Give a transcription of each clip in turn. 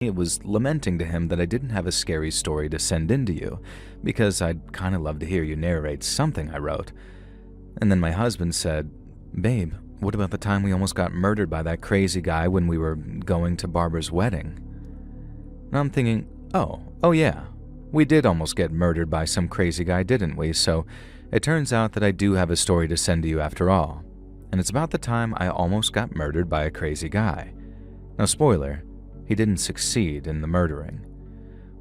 It was lamenting to him that I didn't have a scary story to send in to you, because I'd kind of love to hear you narrate something I wrote. And then my husband said, "Babe, what about the time we almost got murdered by that crazy guy when we were going to Barbara's wedding?" And I'm thinking, oh yeah, we did almost get murdered by some crazy guy, didn't we? So it turns out that I do have a story to send to you after all. And it's about the time I almost got murdered by a crazy guy. Now, spoiler, he didn't succeed in the murdering.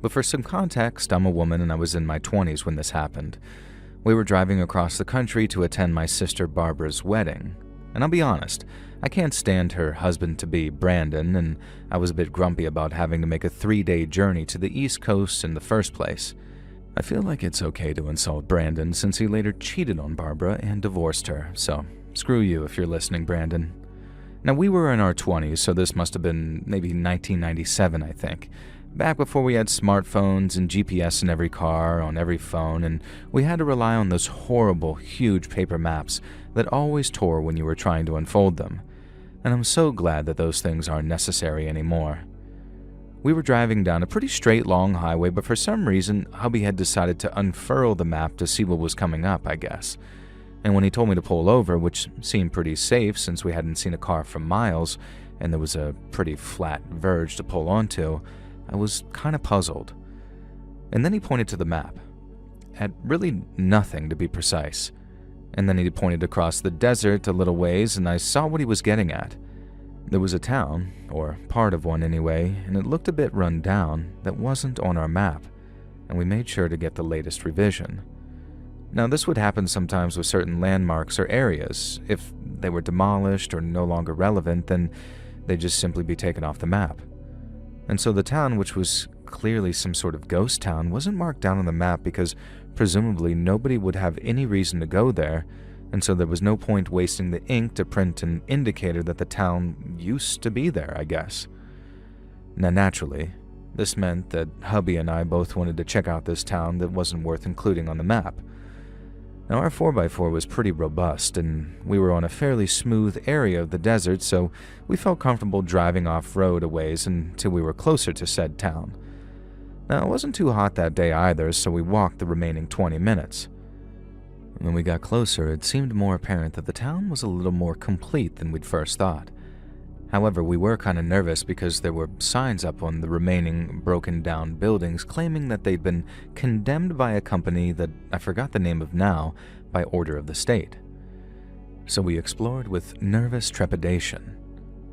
But for some context, I'm a woman and I was in my 20s when this happened. We were driving across the country to attend my sister Barbara's wedding. And I'll be honest, I can't stand her husband-to-be, Brandon, and I was a bit grumpy about having to make a 3-day journey to the East Coast in the first place. I feel like it's okay to insult Brandon since he later cheated on Barbara and divorced her, so screw you if you're listening, Brandon. Now, we were in our 20s, so this must have been maybe 1997, I think. Back before we had smartphones and GPS in every car, on every phone, and we had to rely on those horrible, huge paper maps that always tore when you were trying to unfold them. And I'm so glad that those things aren't necessary anymore. We were driving down a pretty straight, long highway, but for some reason, hubby had decided to unfurl the map to see what was coming up, I guess. And when he told me to pull over, which seemed pretty safe since we hadn't seen a car for miles, and there was a pretty flat verge to pull onto, I was kind of puzzled. And then he pointed to the map, at really nothing to be precise. And then he pointed across the desert a little ways, and I saw what he was getting at. There was a town, or part of one anyway, and it looked a bit run down, that wasn't on our map, and we made sure to get the latest revision. Now, this would happen sometimes with certain landmarks or areas. If they were demolished or no longer relevant, then they'd just simply be taken off the map. And so the town, which was clearly some sort of ghost town, wasn't marked down on the map because presumably nobody would have any reason to go there, and so there was no point wasting the ink to print an indicator that the town used to be there, I guess. Now, naturally, this meant that hubby and I both wanted to check out this town that wasn't worth including on the map. Now, our 4x4 was pretty robust, and we were on a fairly smooth area of the desert, so we felt comfortable driving off-road a ways until we were closer to said town. Now, it wasn't too hot that day either, so we walked the remaining 20 minutes. When we got closer, it seemed more apparent that the town was a little more complete than we'd first thought. However, we were kind of nervous because there were signs up on the remaining broken-down buildings claiming that they'd been condemned by a company that I forgot the name of now by order of the state. So we explored with nervous trepidation.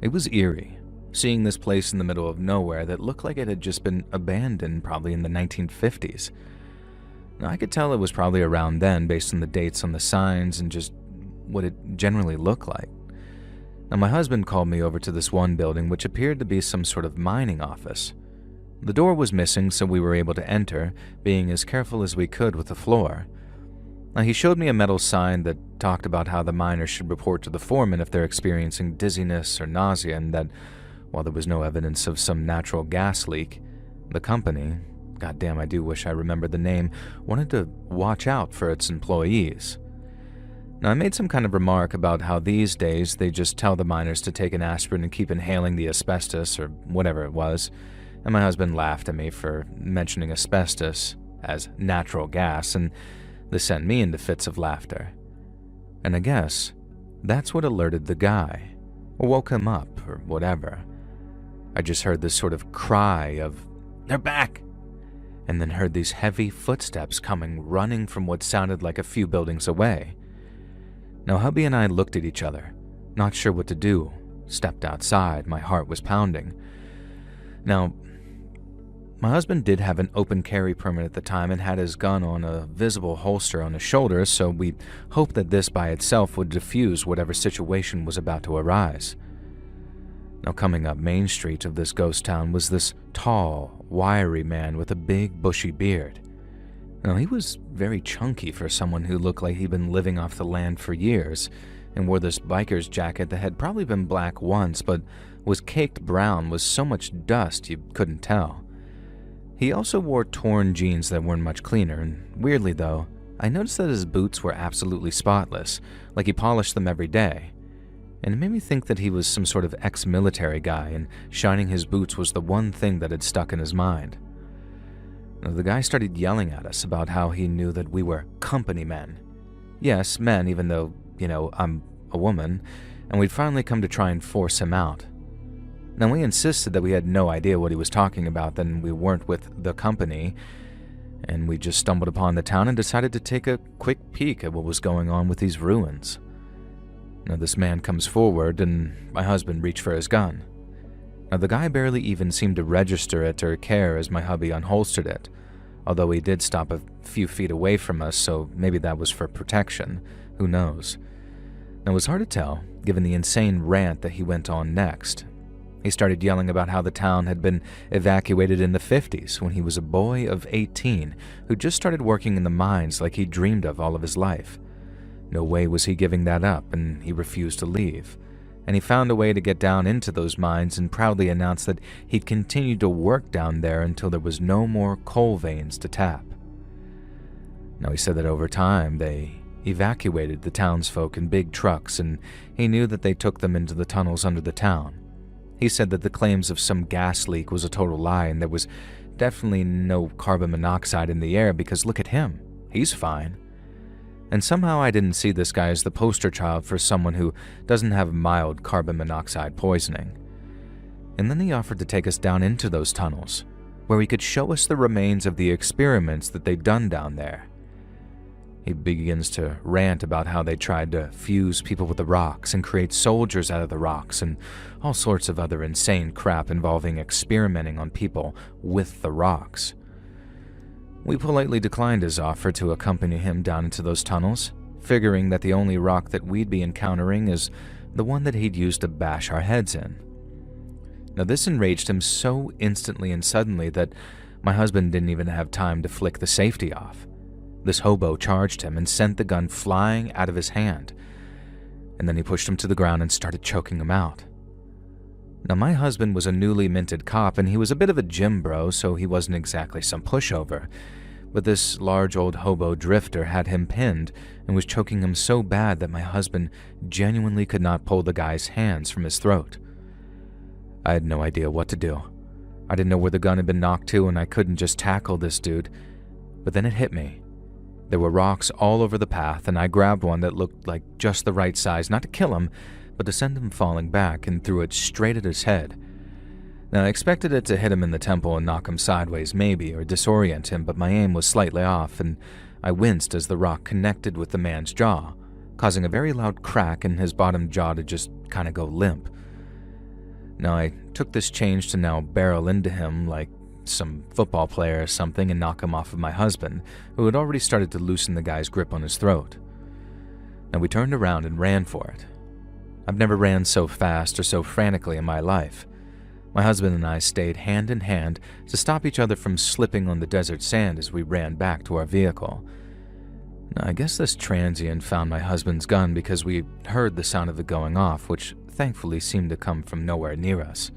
It was eerie, seeing this place in the middle of nowhere that looked like it had just been abandoned probably in the 1950s. Now, I could tell it was probably around then based on the dates on the signs and just what it generally looked like. Now, my husband called me over to this one building which appeared to be some sort of mining office. The door was missing, so we were able to enter, being as careful as we could with the floor. Now, he showed me a metal sign that talked about how the miners should report to the foreman if they're experiencing dizziness or nausea, and that while there was no evidence of some natural gas leak, the company, goddamn, I do wish I remembered the name, wanted to watch out for its employees. Now, I made some kind of remark about how these days they just tell the miners to take an aspirin and keep inhaling the asbestos or whatever it was, and my husband laughed at me for mentioning asbestos as natural gas, and this sent me into fits of laughter. And I guess that's what alerted the guy, or woke him up, or whatever. I just heard this sort of cry of, "They're back!" and then heard these heavy footsteps coming running from what sounded like a few buildings away. Now, hubby and I looked at each other, not sure what to do, stepped outside, my heart was pounding. Now, my husband did have an open carry permit at the time and had his gun on a visible holster on his shoulder, so we hoped that this by itself would diffuse whatever situation was about to arise. Now, coming up Main Street of this ghost town was this tall, wiry man with a big, bushy beard. Now, he was very chunky for someone who looked like he'd been living off the land for years, and wore this biker's jacket that had probably been black once, but was caked brown with so much dust you couldn't tell. He also wore torn jeans that weren't much cleaner, and weirdly though, I noticed that his boots were absolutely spotless, like he polished them every day. And it made me think that he was some sort of ex-military guy, and shining his boots was the one thing that had stuck in his mind. Now, the guy started yelling at us about how he knew that we were company men. Yes, men, even though, I'm a woman, and we'd finally come to try and force him out. Now, we insisted that we had no idea what he was talking about, then we weren't with the company, and we just stumbled upon the town and decided to take a quick peek at what was going on with these ruins. Now, this man comes forward, and my husband reached for his gun. Now, the guy barely even seemed to register it or care as my hubby unholstered it, although he did stop a few feet away from us, so maybe that was for protection. Who knows? Now, it was hard to tell, given the insane rant that he went on next. He started yelling about how the town had been evacuated in the 50s when he was a boy of 18 who just started working in the mines like he dreamed of all of his life. No way was he giving that up, and he refused to leave. And he found a way to get down into those mines and proudly announced that he'd continue to work down there until there was no more coal veins to tap. Now, he said that over time they evacuated the townsfolk in big trucks, and he knew that they took them into the tunnels under the town. He said that the claims of some gas leak was a total lie, and there was definitely no carbon monoxide in the air because look at him, he's fine. And somehow I didn't see this guy as the poster child for someone who doesn't have mild carbon monoxide poisoning. And then he offered to take us down into those tunnels, where he could show us the remains of the experiments that they'd done down there. He begins to rant about how they tried to fuse people with the rocks and create soldiers out of the rocks and all sorts of other insane crap involving experimenting on people with the rocks. We politely declined his offer to accompany him down into those tunnels, figuring that the only rock that we'd be encountering is the one that he'd used to bash our heads in. Now, this enraged him so instantly and suddenly that my husband didn't even have time to flick the safety off. This hobo charged him and sent the gun flying out of his hand, and then he pushed him to the ground and started choking him out. Now, my husband was a newly minted cop, and he was a bit of a gym bro, so he wasn't exactly some pushover, but this large old hobo drifter had him pinned and was choking him so bad that my husband genuinely could not pull the guy's hands from his throat. I had no idea what to do. I didn't know where the gun had been knocked to, and I couldn't just tackle this dude, but then it hit me. There were rocks all over the path, and I grabbed one that looked like just the right size, not to kill him, but to send him falling back, and threw it straight at his head. Now, I expected it to hit him in the temple and knock him sideways maybe, or disorient him, but my aim was slightly off, and I winced as the rock connected with the man's jaw, causing a very loud crack and his bottom jaw to just kind of go limp. Now, I took this change to now barrel into him like some football player or something and knock him off of my husband, who had already started to loosen the guy's grip on his throat. Now, we turned around and ran for it. I've never ran so fast or so frantically in my life. My husband and I stayed hand in hand to stop each other from slipping on the desert sand as we ran back to our vehicle. Now, I guess this transient found my husband's gun because we heard the sound of it going off, which thankfully seemed to come from nowhere near us.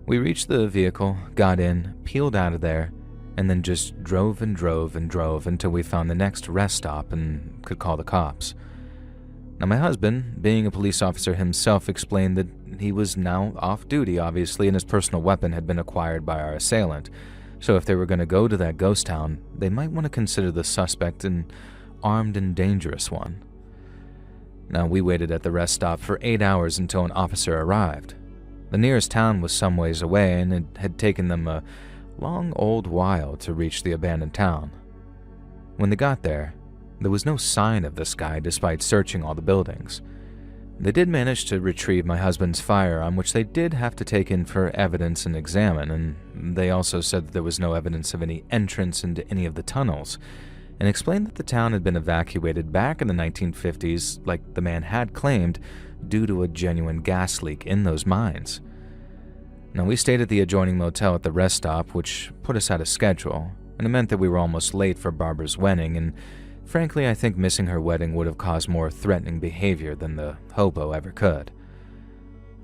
We reached the vehicle, got in, peeled out of there, and then just drove and drove and drove until we found the next rest stop and could call the cops. Now, my husband, being a police officer himself, explained that he was now off duty, obviously, and his personal weapon had been acquired by our assailant, so if they were going to go to that ghost town, they might want to consider the suspect an armed and dangerous one. Now, we waited at the rest stop for 8 hours until an officer arrived. The nearest town was some ways away, and it had taken them a long old while to reach the abandoned town. When they got there was no sign of this guy despite searching all the buildings. They did manage to retrieve my husband's firearm, which they did have to take in for evidence and examine, and they also said that there was no evidence of any entrance into any of the tunnels, and explained that the town had been evacuated back in the 1950s, like the man had claimed, due to a genuine gas leak in those mines. Now, we stayed at the adjoining motel at the rest stop, which put us out of schedule, and it meant that we were almost late for Barbara's wedding, and frankly, I think missing her wedding would have caused more threatening behavior than the hobo ever could.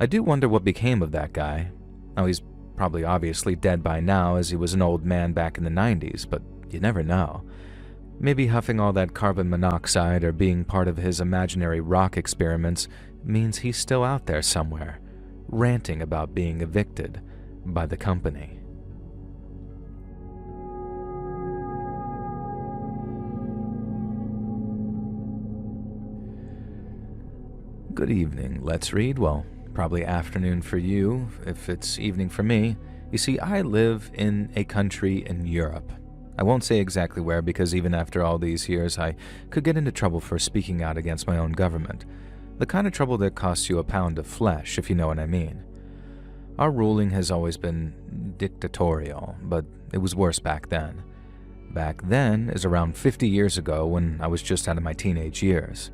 I do wonder what became of that guy. Now, he's probably obviously dead by now, as he was an old man back in the 90s, but you never know. Maybe huffing all that carbon monoxide or being part of his imaginary rock experiments means he's still out there somewhere, ranting about being evicted by the company. Good evening, Let's Read. Well, probably afternoon for you, if it's evening for me. You see, I live in a country in Europe. I won't say exactly where because even after all these years, I could get into trouble for speaking out against my own government. The kind of trouble that costs you a pound of flesh, if you know what I mean. Our ruling has always been dictatorial, but it was worse back then. Back then is around 50 years ago when I was just out of my teenage years.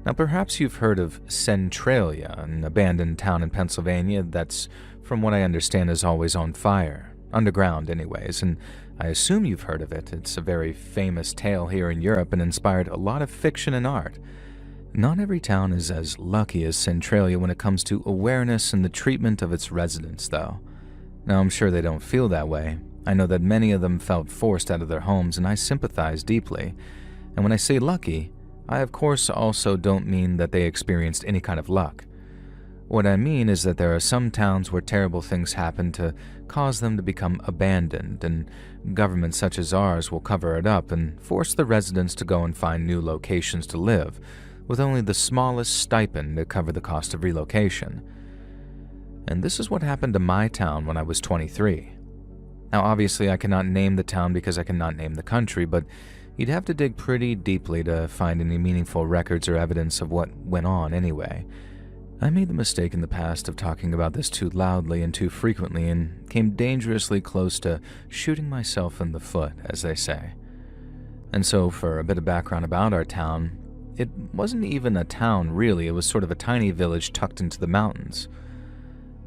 Now, perhaps you've heard of Centralia, an abandoned town in Pennsylvania that's, from what I understand, is always on fire. Underground, anyways, and I assume you've heard of it. It's a very famous tale here in Europe and inspired a lot of fiction and art. Not every town is as lucky as Centralia when it comes to awareness and the treatment of its residents, though. Now, I'm sure they don't feel that way. I know that many of them felt forced out of their homes, and I sympathize deeply. And when I say lucky, I of course also don't mean that they experienced any kind of luck. What I mean is that there are some towns where terrible things happen to cause them to become abandoned, and governments such as ours will cover it up and force the residents to go and find new locations to live, with only the smallest stipend to cover the cost of relocation. And this is what happened to my town when I was 23. Now obviously I cannot name the town because I cannot name the country, but you'd have to dig pretty deeply to find any meaningful records or evidence of what went on anyway. I made the mistake in the past of talking about this too loudly and too frequently and came dangerously close to shooting myself in the foot, as they say. And so for a bit of background about our town, it wasn't even a town really, it was sort of a tiny village tucked into the mountains.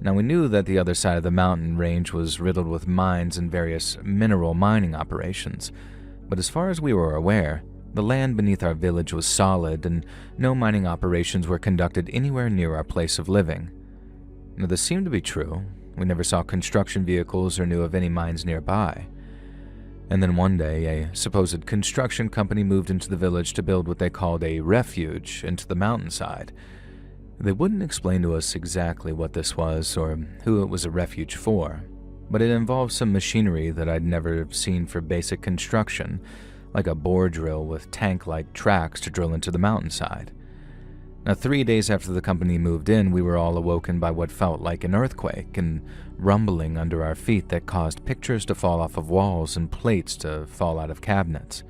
Now we knew that the other side of the mountain range was riddled with mines and various mineral mining operations, but as far as we were aware, the land beneath our village was solid and no mining operations were conducted anywhere near our place of living. Now this seemed to be true. We never saw construction vehicles or knew of any mines nearby. And then one day, a supposed construction company moved into the village to build what they called a refuge into the mountainside. They wouldn't explain to us exactly what this was or who it was a refuge for, but it involved some machinery that I'd never seen for basic construction, like a bore drill with tank-like tracks to drill into the mountainside. Now 3 days after the company moved in, we were all awoken by what felt like an earthquake and rumbling under our feet that caused pictures to fall off of walls and plates to fall out of cabinets.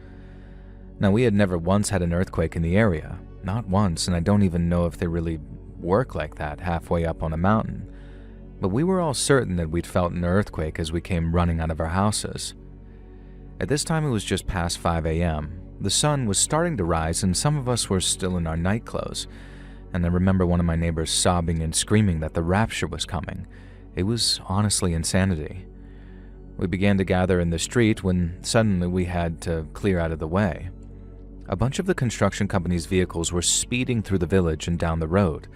Now we had never once had an earthquake in the area, not once, and I don't even know if they really work like that halfway up on a mountain. But we were all certain that we'd felt an earthquake as we came running out of our houses. At this time it was just past 5 a.m. The sun was starting to rise and some of us were still in our night clothes, and I remember one of my neighbors sobbing and screaming that the rapture was coming. It was honestly insanity. We began to gather in the street when suddenly we had to clear out of the way. A bunch of the construction company's vehicles were speeding through the village and down the road.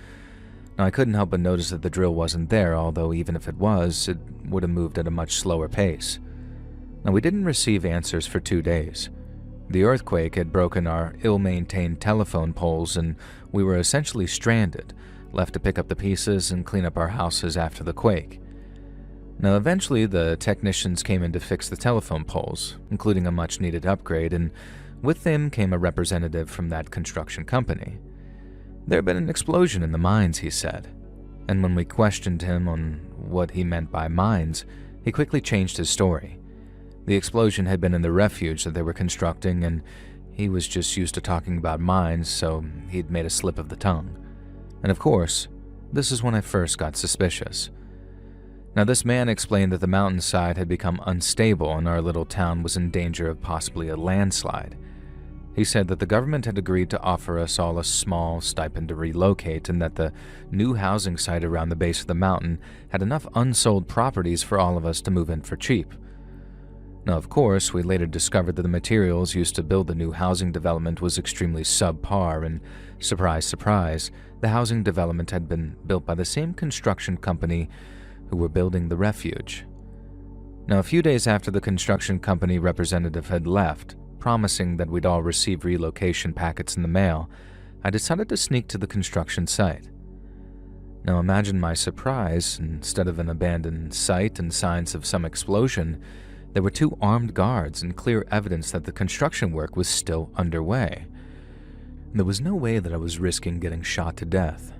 Now I couldn't help but notice that the drill wasn't there, although even if it was, it would have moved at a much slower pace. Now we didn't receive answers for 2 days. The earthquake had broken our ill-maintained telephone poles and we were essentially stranded, left to pick up the pieces and clean up our houses after the quake. Now eventually the technicians came in to fix the telephone poles, including a much-needed upgrade, and with them came a representative from that construction company. There had been an explosion in the mines, he said, and when we questioned him on what he meant by mines, he quickly changed his story. The explosion had been in the refuge that they were constructing, and he was just used to talking about mines, so he'd made a slip of the tongue. And of course, this is when I first got suspicious. Now this man explained that the mountainside had become unstable and our little town was in danger of possibly a landslide. He said that the government had agreed to offer us all a small stipend to relocate and that the new housing site around the base of the mountain had enough unsold properties for all of us to move in for cheap. Now, of course, we later discovered that the materials used to build the new housing development was extremely subpar, and surprise, surprise, the housing development had been built by the same construction company who were building the refuge. Now, a few days after the construction company representative had left, promising that we'd all receive relocation packets in the mail, I decided to sneak to the construction site. Now imagine my surprise. Instead of an abandoned site and signs of some explosion, there were two armed guards and clear evidence that the construction work was still underway. There was no way that I was risking getting shot to death.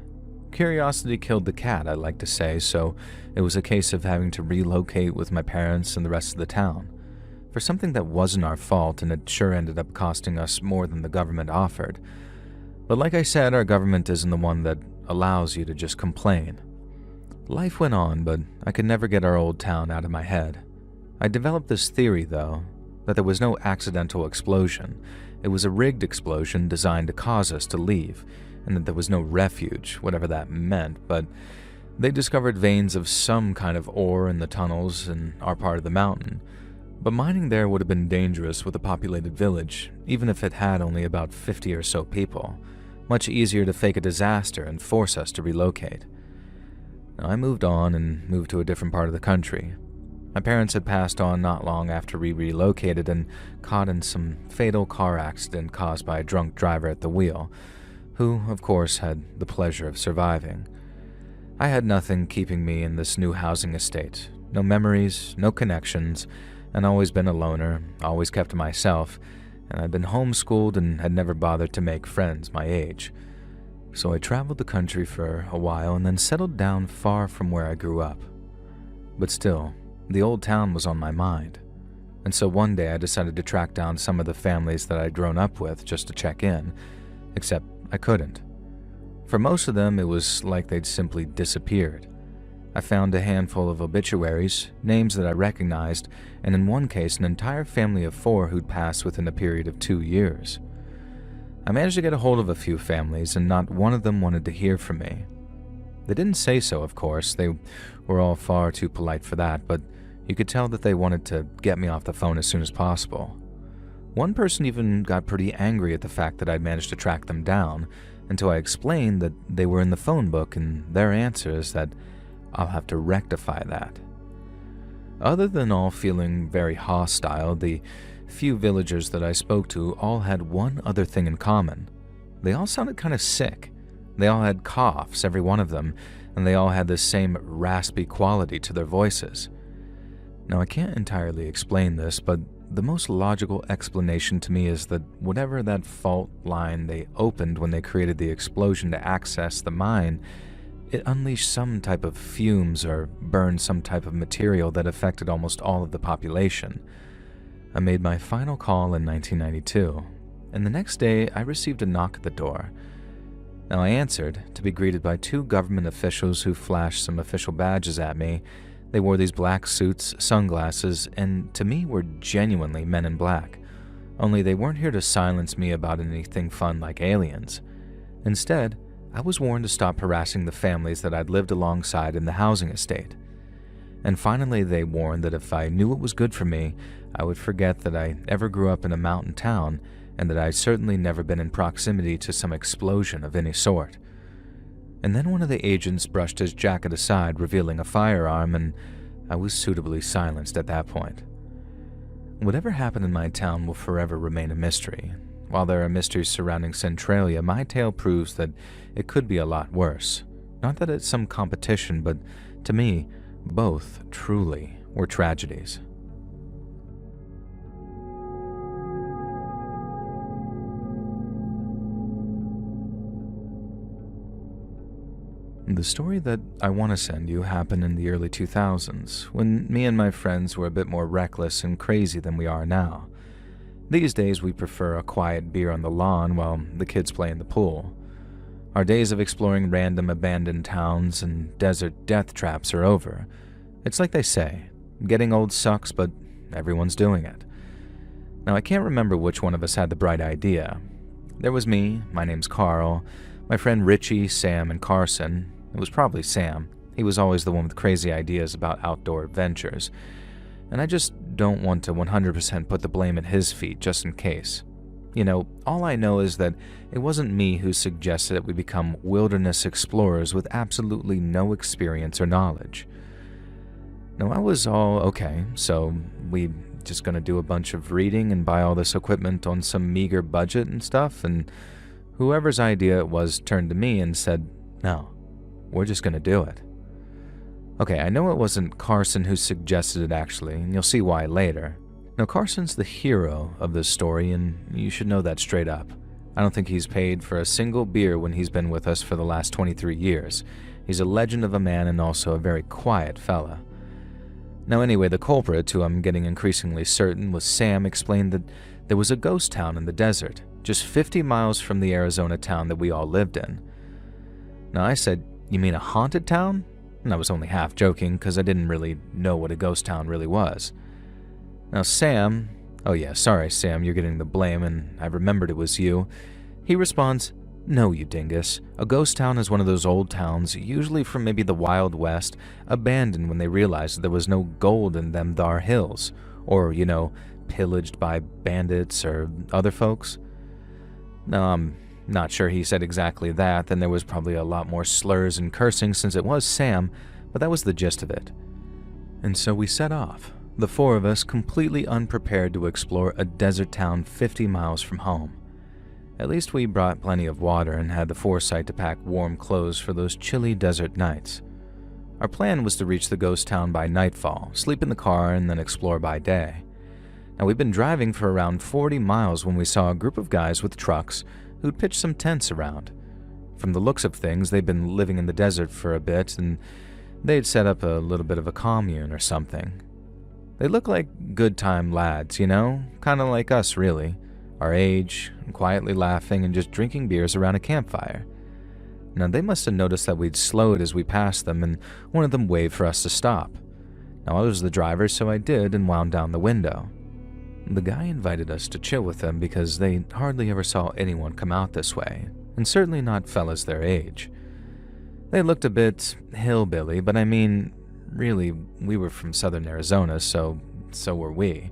Curiosity killed the cat, I like to say, so it was a case of having to relocate with my parents and the rest of the town. For something that wasn't our fault, and it sure ended up costing us more than the government offered. But like I said, our government isn't the one that allows you to just complain. Life went on, but I could never get our old town out of my head. I developed this theory, though, that there was no accidental explosion. It was a rigged explosion designed to cause us to leave, and that there was no refuge, whatever that meant, but they discovered veins of some kind of ore in the tunnels in our part of the mountain. But mining there would have been dangerous with a populated village, even if it had only about 50 or so people. Much easier to fake a disaster and force us to relocate. I moved on and moved to a different part of the country. My parents had passed on not long after we relocated and caught in some fatal car accident caused by a drunk driver at the wheel, who, of course, had the pleasure of surviving. I had nothing keeping me in this new housing estate. No memories, no connections, and always been a loner, always kept to myself, and I'd been homeschooled and had never bothered to make friends my age. So I traveled the country for a while and then settled down far from where I grew up. But still, the old town was on my mind, and so one day I decided to track down some of the families that I'd grown up with just to check in, except I couldn't. For most of them, it was like they'd simply disappeared. I found a handful of obituaries, names that I recognized, and in one case an entire family of 4 who'd passed within a period of 2 years. I managed to get a hold of a few families, and not one of them wanted to hear from me. They didn't say so, of course. They were all far too polite for that, but you could tell that they wanted to get me off the phone as soon as possible. One person even got pretty angry at the fact that I'd managed to track them down, until I explained that they were in the phone book, and their answer is that I'll have to rectify that. Other than all feeling very hostile, the few villagers that I spoke to all had one other thing in common. They all sounded kind of sick. They all had coughs, every one of them, and they all had the same raspy quality to their voices. Now, I can't entirely explain this, but the most logical explanation to me is that whatever that fault line they opened when they created the explosion to access the mine, it unleashed some type of fumes or burned some type of material that affected almost all of the population. I made my final call in 1992, and the next day I received a knock at the door. Now I answered, to be greeted by 2 government officials who flashed some official badges at me. They wore these black suits, sunglasses, and to me were genuinely men in black. Only they weren't here to silence me about anything fun like aliens. Instead, I was warned to stop harassing the families that I'd lived alongside in the housing estate. And finally they warned that if I knew what was good for me, I would forget that I ever grew up in a mountain town, and that I'd certainly never been in proximity to some explosion of any sort. And then one of the agents brushed his jacket aside, revealing a firearm, and I was suitably silenced at that point. Whatever happened in my town will forever remain a mystery. While there are mysteries surrounding Centralia, my tale proves that it could be a lot worse. Not that it's some competition, but to me, both truly were tragedies. The story that I want to send you happened in the early 2000s, when me and my friends were a bit more reckless and crazy than we are now. These days we prefer a quiet beer on the lawn while the kids play in the pool. Our days of exploring random abandoned towns and desert death traps are over. It's like they say, getting old sucks, but everyone's doing it. Now I can't remember which one of us had the bright idea. There was me, my name's Carl, my friend Richie, Sam, and Carson. It was probably Sam. He was always the one with crazy ideas about outdoor adventures. And I just don't want to 100% put the blame at his feet just in case. You know, all I know is that it wasn't me who suggested that we become wilderness explorers with absolutely no experience or knowledge. Now, I was all okay, so we just gonna do a bunch of reading and buy all this equipment on some meager budget and stuff, and whoever's idea it was turned to me and said, "No, We're just gonna do it. Okay, I know it wasn't Carson who suggested it actually, and you'll see why later. Now, Carson's the hero of this story, and you should know that straight up. I don't think he's paid for a single beer when he's been with us for the last 23 years. He's a legend of a man and also a very quiet fella. Now anyway, the culprit, who I'm getting increasingly certain was Sam, explained that there was a ghost town in the desert, just 50 miles from the Arizona town that we all lived in. Now I said, "You mean a haunted town?" And I was only half joking because I didn't really know what a ghost town really was. Now Sam, "Oh yeah, sorry Sam, you're getting the blame and I remembered it was you." He responds, "No, you dingus. A ghost town is one of those old towns, usually from maybe the Wild West, abandoned when they realized there was no gold in them thar hills, or, pillaged by bandits or other folks." Now, I'm not sure he said exactly that, then there was probably a lot more slurs and cursing since it was Sam, but that was the gist of it. And so we set off, the four of us completely unprepared to explore a desert town 50 miles from home. At least we brought plenty of water and had the foresight to pack warm clothes for those chilly desert nights. Our plan was to reach the ghost town by nightfall, sleep in the car, and then explore by day. Now, we'd been driving for around 40 miles when we saw a group of guys with trucks who'd pitched some tents around. From the looks of things, they'd been living in the desert for a bit, and they'd set up a little bit of a commune or something. They looked like good-time lads, kind of like us, really. Our age, quietly laughing and just drinking beers around a campfire. Now, they must have noticed that we'd slowed as we passed them, and one of them waved for us to stop. Now, I was the driver, so I did and wound down the window. The guy invited us to chill with them because they hardly ever saw anyone come out this way, and certainly not fellas their age. They looked a bit hillbilly, but I mean, really, we were from southern Arizona, so were we.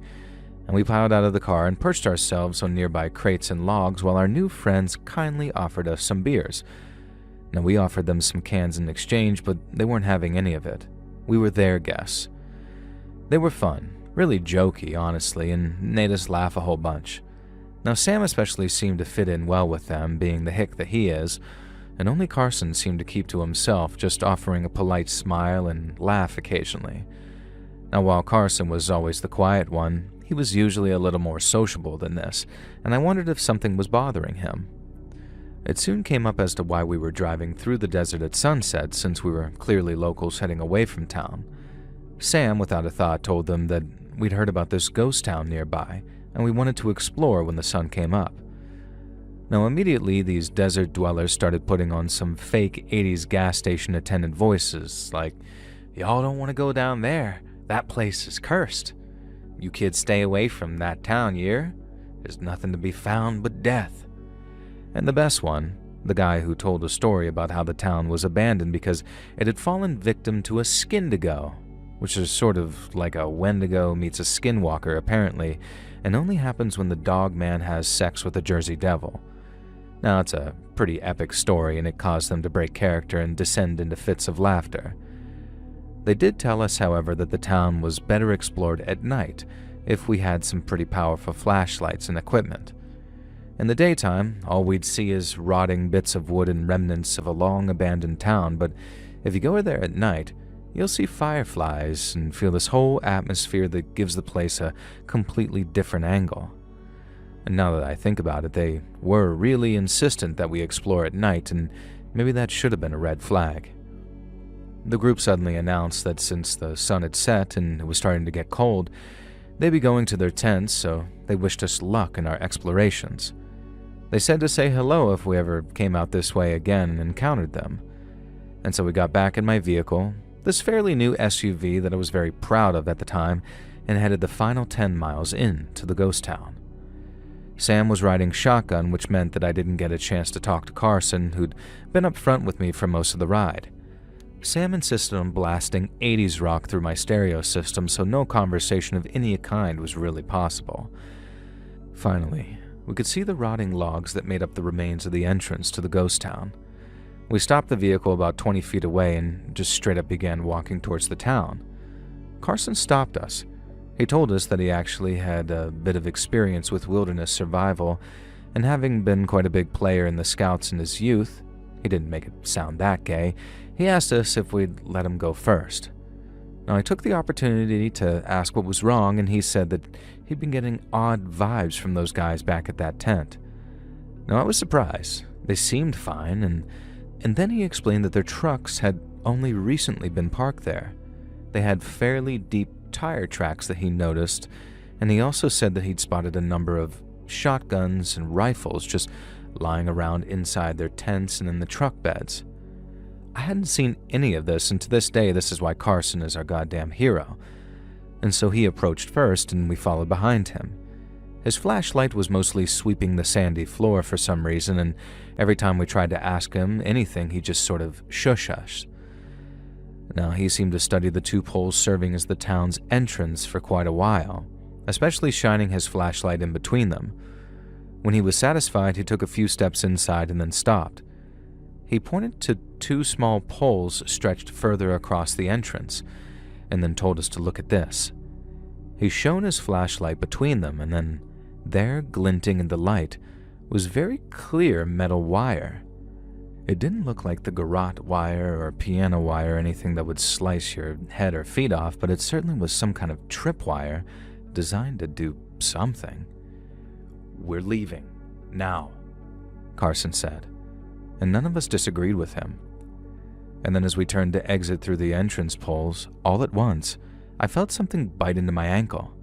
And we piled out of the car and perched ourselves on nearby crates and logs while our new friends kindly offered us some beers. Now, we offered them some cans in exchange, but they weren't having any of it. We were their guests. They were fun. Really jokey, honestly, and made us laugh a whole bunch. Now, Sam especially seemed to fit in well with them, being the hick that he is, and only Carson seemed to keep to himself, just offering a polite smile and laugh occasionally. Now, while Carson was always the quiet one, he was usually a little more sociable than this, and I wondered if something was bothering him. It soon came up as to why we were driving through the desert at sunset, since we were clearly locals heading away from town. Sam, without a thought, told them that we'd heard about this ghost town nearby, and we wanted to explore when the sun came up. Now, immediately, these desert dwellers started putting on some fake 80s gas station attendant voices, like, "Y'all don't want to go down there. That place is cursed. You kids stay away from that town, y'hear? There's nothing to be found but death." And the best one, the guy who told a story about how the town was abandoned because it had fallen victim to a skindigo, which is sort of like a Wendigo meets a skinwalker apparently, and only happens when the dog man has sex with a Jersey Devil. Now, it's a pretty epic story, and it caused them to break character and descend into fits of laughter. They did tell us, however, that the town was better explored at night if we had some pretty powerful flashlights and equipment. In the daytime, all we'd see is rotting bits of wood and remnants of a long-abandoned town, but if you go there at night, you'll see fireflies and feel this whole atmosphere that gives the place a completely different angle. And now that I think about it, they were really insistent that we explore at night, and maybe that should have been a red flag. The group suddenly announced that since the sun had set and it was starting to get cold, they'd be going to their tents, so they wished us luck in our explorations. They said to say hello if we ever came out this way again and encountered them. And so we got back in my vehicle, this fairly new SUV that I was very proud of at the time, and headed the final 10 miles into the ghost town. Sam was riding shotgun, which meant that I didn't get a chance to talk to Carson, who'd been up front with me for most of the ride. Sam insisted on blasting 80s rock through my stereo system, so no conversation of any kind was really possible. Finally, we could see the rotting logs that made up the remains of the entrance to the ghost town. We stopped the vehicle about 20 feet away and just straight up began walking towards the town. Carson stopped us. He told us that he actually had a bit of experience with wilderness survival, and having been quite a big player in the Scouts in his youth, he didn't make it sound that gay, He asked us if we'd let him go first. Now, I took the opportunity to ask what was wrong, and he said that he'd been getting odd vibes from those guys back at that tent. Now, I was surprised. They seemed fine, and then he explained that their trucks had only recently been parked there. They had fairly deep tire tracks that he noticed, and he also said that he'd spotted a number of shotguns and rifles just lying around inside their tents and in the truck beds. I hadn't seen any of this, and to this day, this is why Carson is our goddamn hero. And so he approached first, and we followed behind him. His flashlight was mostly sweeping the sandy floor for some reason, and every time we tried to ask him anything, he just sort of shush us. Now, he seemed to study the two poles serving as the town's entrance for quite a while, especially shining his flashlight in between them. When he was satisfied, he took a few steps inside and then stopped. He pointed to two small poles stretched further across the entrance, and then told us to look at this. He shone his flashlight between them, and then there, glinting in the light, was very clear metal wire. It didn't look like the garrote wire or piano wire or anything that would slice your head or feet off, but it certainly was some kind of tripwire designed to do something. "We're leaving. Now," Carson said, and none of us disagreed with him. And then as we turned to exit through the entrance poles, all at once, I felt something bite into my ankle.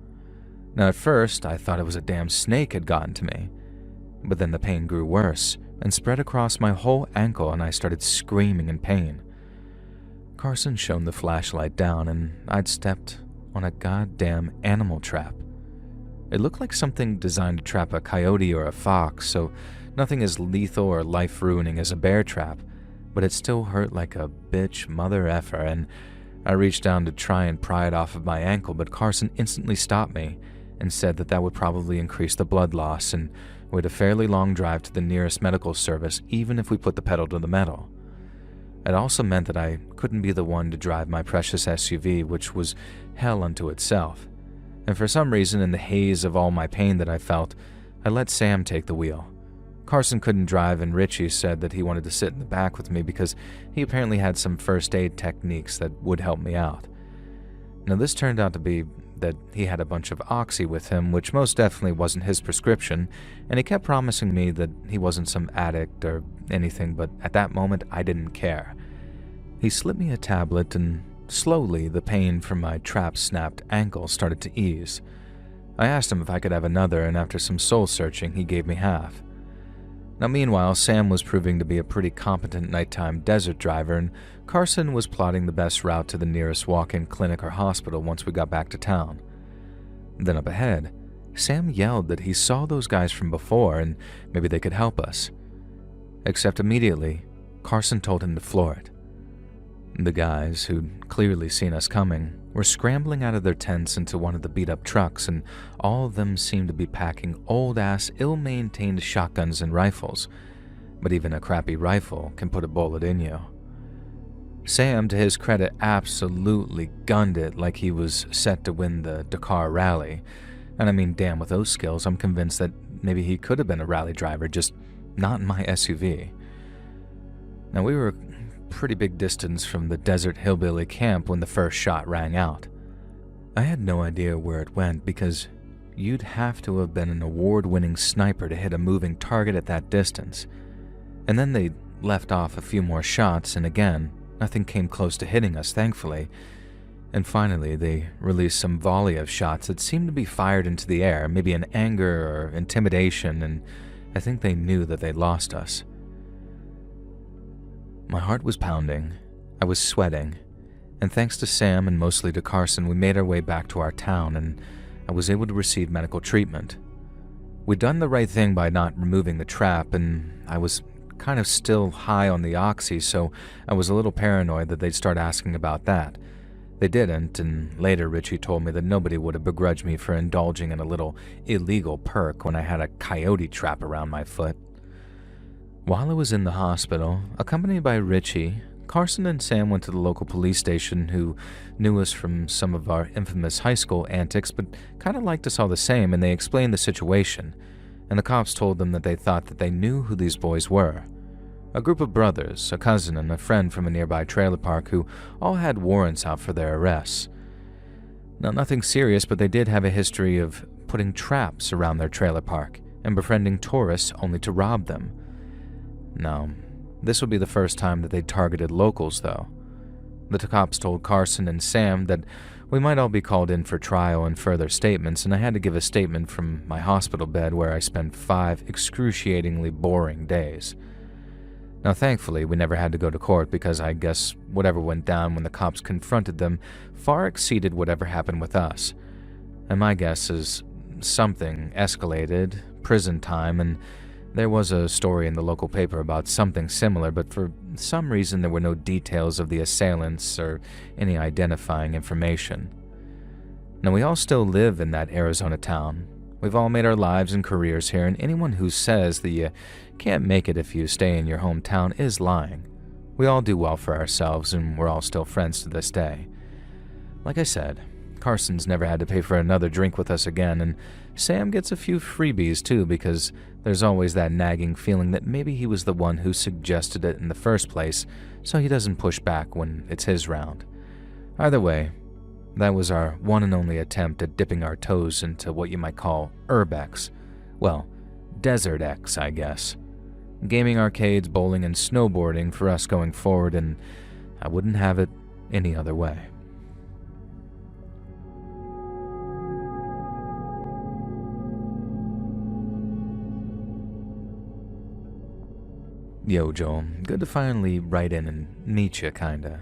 Now at first, I thought it was a damn snake had gotten to me, but then the pain grew worse and spread across my whole ankle, and I started screaming in pain. Carson shone the flashlight down, and I'd stepped on a goddamn animal trap. It looked like something designed to trap a coyote or a fox, so nothing as lethal or life-ruining as a bear trap, but it still hurt like a bitch mother effer, and I reached down to try and pry it off of my ankle, but Carson instantly stopped me and said that would probably increase the blood loss, and we had a fairly long drive to the nearest medical service even if we put the pedal to the metal. It also meant that I couldn't be the one to drive my precious SUV, which was hell unto itself. And for some reason, in the haze of all my pain that I felt, I let Sam take the wheel. Carson couldn't drive, and Richie said that he wanted to sit in the back with me because he apparently had some first aid techniques that would help me out. Now, this turned out to be that he had a bunch of oxy with him, which most definitely wasn't his prescription, and he kept promising me that he wasn't some addict or anything, but at that moment, I didn't care. He slipped me a tablet, and slowly the pain from my trap-snapped ankle started to ease. I asked him if I could have another, and after some soul-searching, he gave me half. Now, meanwhile, Sam was proving to be a pretty competent nighttime desert driver, and Carson was plotting the best route to the nearest walk-in clinic or hospital once we got back to town. Then up ahead, Sam yelled that he saw those guys from before and maybe they could help us. Except immediately, Carson told him to floor it. The guys, who'd clearly seen us coming, were scrambling out of their tents into one of the beat-up trucks, and all of them seemed to be packing old-ass, ill-maintained shotguns and rifles. But even a crappy rifle can put a bullet in you. Sam, to his credit, absolutely gunned it like he was set to win the Dakar rally. And I mean, damn, with those skills, I'm convinced that maybe he could have been a rally driver, just not in my SUV. Now, we were pretty big distance from the desert hillbilly camp when the first shot rang out. I had no idea where it went because you'd have to have been an award-winning sniper to hit a moving target at that distance. And then they left off a few more shots, and again, nothing came close to hitting us, thankfully. And finally, they released some volley of shots that seemed to be fired into the air, maybe in anger or intimidation, and I think they knew that they'd lost us. My heart was pounding, I was sweating, and thanks to Sam and mostly to Carson, we made our way back to our town, and I was able to receive medical treatment. We'd done the right thing by not removing the trap, and I was kind of still high on the oxy, so I was a little paranoid that they'd start asking about that. They didn't, and later Richie told me that nobody would have begrudged me for indulging in a little illegal perk when I had a coyote trap around my foot. While I was in the hospital, accompanied by Richie, Carson and Sam went to the local police station, who knew us from some of our infamous high school antics but kind of liked us all the same, and they explained the situation, and the cops told them that they thought that they knew who these boys were. A group of brothers, a cousin, and a friend from a nearby trailer park who all had warrants out for their arrests. Now, nothing serious, but they did have a history of putting traps around their trailer park and befriending tourists only to rob them. Now, this would be the first time that they targeted locals, though. The cops told Carson and Sam that we might all be called in for trial and further statements, and I had to give a statement from my hospital bed where I spent 5 excruciatingly boring days. Now, thankfully, we never had to go to court because I guess whatever went down when the cops confronted them far exceeded whatever happened with us. And my guess is something escalated, prison time, and there was a story in the local paper about something similar, but for some reason there were no details of the assailants or any identifying information. Now, we all still live in that Arizona town. We've all made our lives and careers here, and anyone who says that you can't make it if you stay in your hometown is lying. We all do well for ourselves, and we're all still friends to this day. Like I said, Carson's never had to pay for another drink with us again, and Sam gets a few freebies too because there's always that nagging feeling that maybe he was the one who suggested it in the first place, so he doesn't push back when it's his round. Either way, that was our one and only attempt at dipping our toes into what you might call Urbex. Well, Desert X, I guess. Gaming, arcades, bowling, and snowboarding for us going forward, and I wouldn't have it any other way. Yo, Joel, good to finally write in and meet you, kinda.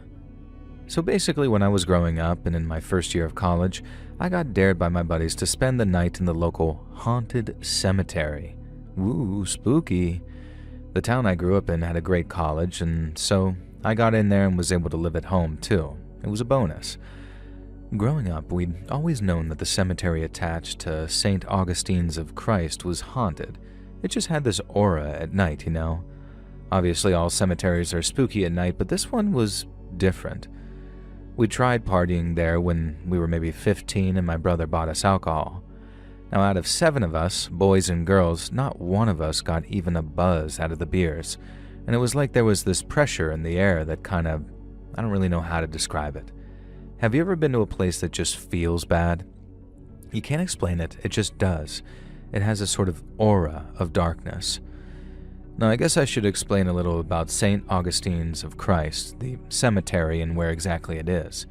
So basically, when I was growing up and in my first year of college, I got dared by my buddies to spend the night in the local haunted cemetery. Woo, spooky. The town I grew up in had a great college, and so I got in there and was able to live at home, too. It was a bonus. Growing up, we'd always known that the cemetery attached to St. Augustine's of Christ was haunted. It just had this aura at night, you know? Obviously, all cemeteries are spooky at night, but this one was different. We tried partying there when we were maybe 15 and my brother bought us alcohol. Now, out of 7 of us, boys and girls, not one of us got even a buzz out of the beers, and it was like there was this pressure in the air that I don't really know how to describe it. Have you ever been to a place that just feels bad? You can't explain it, it just does. It has a sort of aura of darkness. Now, I guess I should explain a little about St. Augustine's of Christ, the cemetery, and where exactly it is.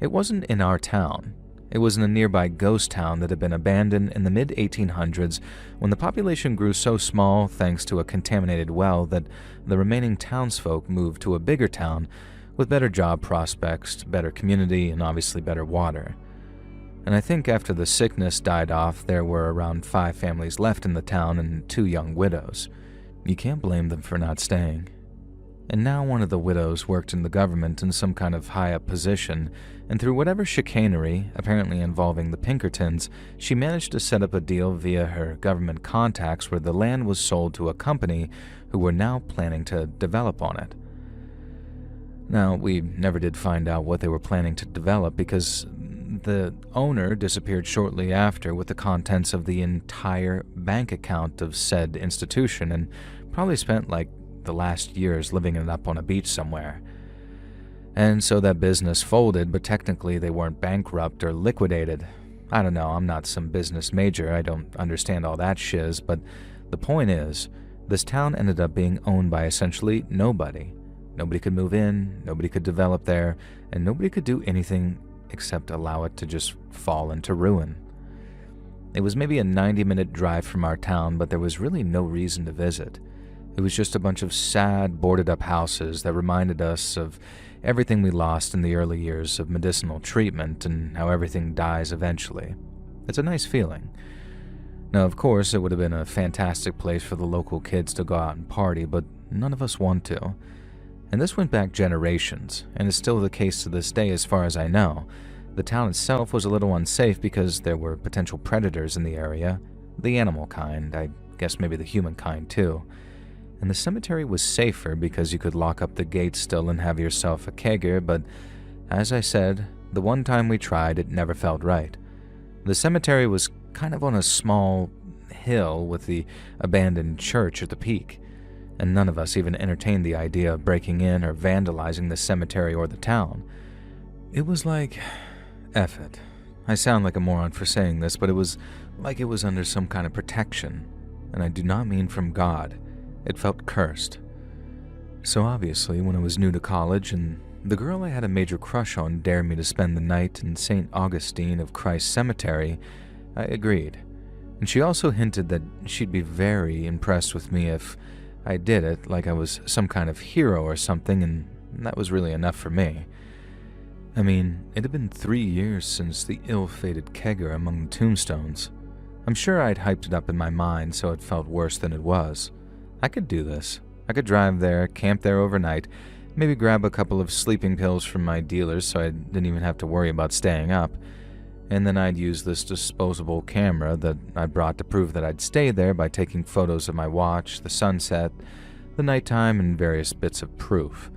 It wasn't in our town. It was in a nearby ghost town that had been abandoned in the mid-1800s when the population grew so small thanks to a contaminated well that the remaining townsfolk moved to a bigger town with better job prospects, better community, and obviously better water. And I think after the sickness died off, there were around 5 families left in the town and 2 young widows. You can't blame them for not staying. And now one of the widows worked in the government in some kind of high-up position, and through whatever chicanery, apparently involving the Pinkertons, she managed to set up a deal via her government contacts where the land was sold to a company who were now planning to develop on it. Now, we never did find out what they were planning to develop because the owner disappeared shortly after with the contents of the entire bank account of said institution and probably spent like the last years living it up on a beach somewhere. And so that business folded, but technically they weren't bankrupt or liquidated. I don't know, I'm not some business major, I don't understand all that shiz, but the point is, this town ended up being owned by essentially nobody. Nobody could move in, nobody could develop there, and nobody could do anything except allow it to just fall into ruin. It was maybe a 90-minute drive from our town, but there was really no reason to visit. It was just a bunch of sad, boarded-up houses that reminded us of everything we lost in the early years of medicinal treatment and how everything dies eventually. It's a nice feeling. Now, of course, it would have been a fantastic place for the local kids to go out and party, but none of us want to. And this went back generations, and is still the case to this day as far as I know. The town itself was a little unsafe because there were potential predators in the area. The animal kind, I guess maybe the human kind too. And the cemetery was safer because you could lock up the gates still and have yourself a kegger, but as I said, the one time we tried, it never felt right. The cemetery was kind of on a small hill with the abandoned church at the peak. and none of us even entertained the idea of breaking in or vandalizing the cemetery or the town. It was like, F it. I sound like a moron for saying this, but it was like it was under some kind of protection, and I do not mean from God. It felt cursed. So obviously, when I was new to college and the girl I had a major crush on dared me to spend the night in St. Augustine of Christ Cemetery, I agreed. And she also hinted that she'd be very impressed with me if I did it like I was some kind of hero or something, and that was really enough for me. I mean, it had been 3 years since the ill-fated kegger among the tombstones. I'm sure I'd hyped it up in my mind so it felt worse than it was. I could do this. I could drive there, camp there overnight, maybe grab a couple of sleeping pills from my dealers so I didn't even have to worry about staying up, and then I'd use this disposable camera that I brought to prove that I'd stay there by taking photos of my watch, the sunset, the nighttime, and various bits of proof.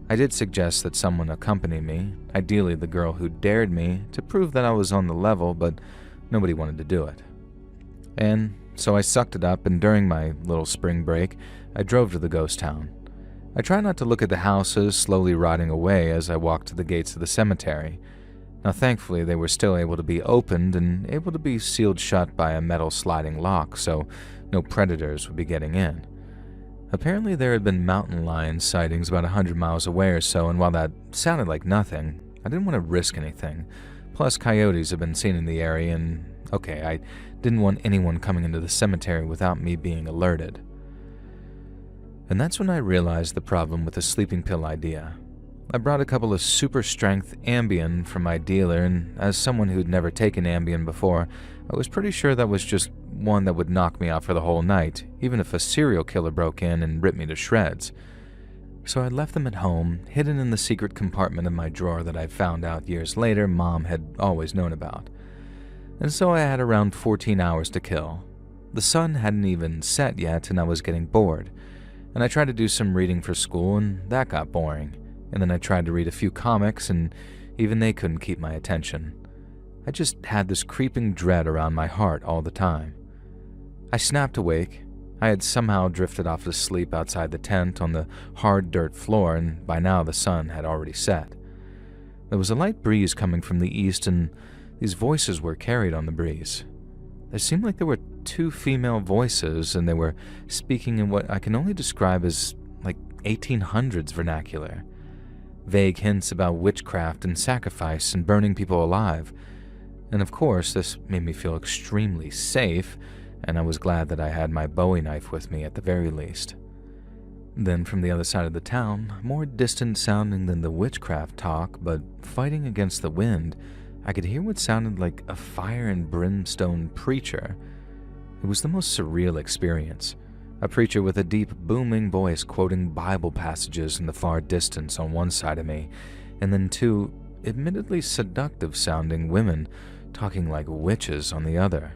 I did suggest that someone accompany me, ideally the girl who dared me, to prove that I was on the level, but nobody wanted to do it. And so I sucked it up, and during my little spring break, I drove to the ghost town. I tried not to look at the houses slowly rotting away as I walked to the gates of the cemetery. Now thankfully they were still able to be opened and able to be sealed shut by a metal sliding lock, so no predators would be getting in. Apparently there had been mountain lion sightings about 100 miles away or so, and while that sounded like nothing, I didn't want to risk anything. Plus coyotes have been seen in the area, and okay, I didn't want anyone coming into the cemetery without me being alerted. And that's when I realized the problem with the sleeping pill idea. I brought a couple of super-strength Ambien from my dealer, and as someone who'd never taken Ambien before, I was pretty sure that was just one that would knock me out for the whole night, even if a serial killer broke in and ripped me to shreds. So I left them at home, hidden in the secret compartment of my drawer that I found out years later Mom had always known about. And so I had around 14 hours to kill. The sun hadn't even set yet, and I was getting bored. And I tried to do some reading for school, and that got boring. And then I tried to read a few comics, and even they couldn't keep my attention. I just had this creeping dread around my heart all the time. I snapped awake. I had somehow drifted off to sleep outside the tent on the hard dirt floor, and by now the sun had already set. There was a light breeze coming from the east, and these voices were carried on the breeze. There seemed like there were 2 female voices, and they were speaking in what I can only describe as like 1800s vernacular. Vague hints about witchcraft and sacrifice and burning people alive. And of course, this made me feel extremely safe, and I was glad that I had my Bowie knife with me at the very least. Then from the other side of the town, more distant sounding than the witchcraft talk, but fighting against the wind, I could hear what sounded like a fire and brimstone preacher. It was the most surreal experience. A preacher with a deep, booming voice quoting Bible passages in the far distance on one side of me, and then 2 admittedly seductive-sounding women talking like witches on the other.